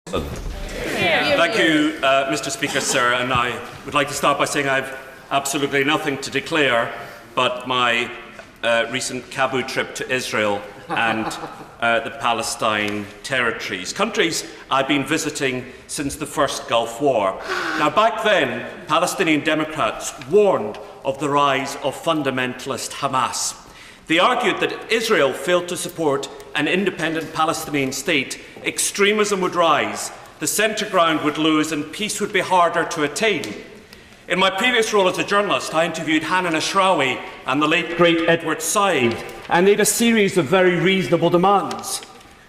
Thank you, Mr. Speaker, sir. And I would like to start by saying I have absolutely nothing to declare but my recent Kabul trip to Israel and the Palestine territories, countries I've been visiting since the first Gulf War. Now, back then, Palestinian Democrats warned of the rise of fundamentalist Hamas. They argued that if Israel failed to support an independent Palestinian state, extremism would rise, the centre ground would lose, and peace would be harder to attain. In my previous role as a journalist, I interviewed Hanan Ashrawi and the late great Edward Said, and they had a series of very reasonable demands.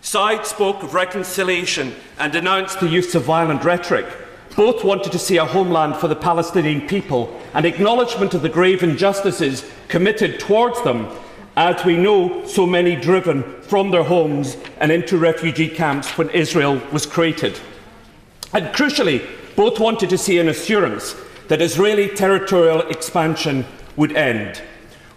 Said spoke of reconciliation and denounced the use of violent rhetoric. Both wanted to see a homeland for the Palestinian people and acknowledgement of the grave injustices committed towards them, as we know so many driven from their homes and into refugee camps when Israel was created. And crucially, both wanted to see an assurance that Israeli territorial expansion would end.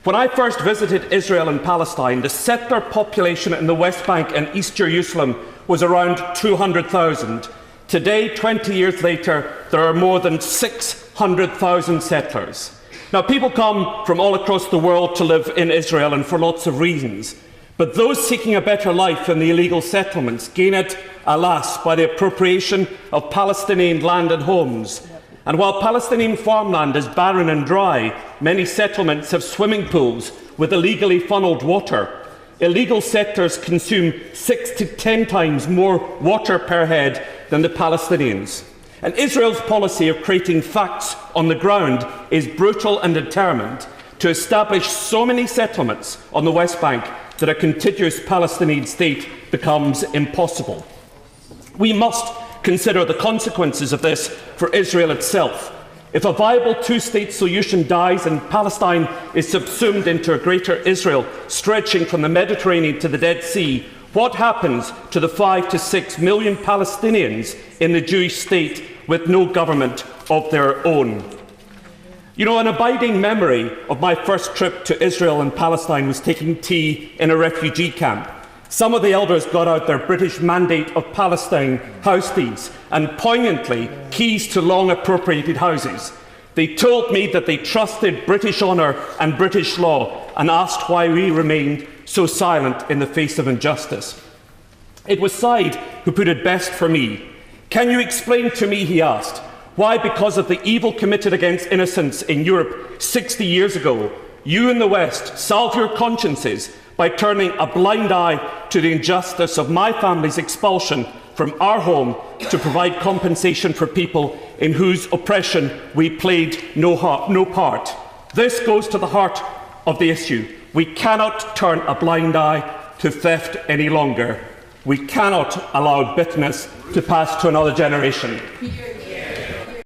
When I first visited Israel and Palestine, the settler population in the West Bank and East Jerusalem was around 200,000. Today, 20 years later, there are more than 600,000 settlers. Now, people come from all across the world to live in Israel, and for lots of reasons. But those seeking a better life in the illegal settlements gain it, alas, by the appropriation of Palestinian land and homes. And while Palestinian farmland is barren and dry, many settlements have swimming pools with illegally funnelled water. Illegal settlers consume 6 to 10 times more water per head than the Palestinians. And Israel's policy of creating facts on the ground is brutal and determined to establish so many settlements on the West Bank that a contiguous Palestinian state becomes impossible. We must consider the consequences of this for Israel itself. If a viable two-state solution dies and Palestine is subsumed into a greater Israel stretching from the Mediterranean to the Dead Sea, what happens to the 5 to 6 million Palestinians in the Jewish state with no government of their own? You know, an abiding memory of my first trip to Israel and Palestine was taking tea in a refugee camp. Some of the elders got out their British Mandate of Palestine house deeds and, poignantly, keys to long appropriated houses. They told me that they trusted British honour and British law and asked why we remained so silent in the face of injustice. It was Said who put it best for me. "Can you explain to me," he asked, "why, because of the evil committed against innocents in Europe 60 years ago, you in the West salve your consciences by turning a blind eye to the injustice of my family's expulsion from our home to provide compensation for people in whose oppression we played no part? This goes to the heart of the issue. We cannot turn a blind eye to theft any longer. We cannot allow bitterness to pass to another generation."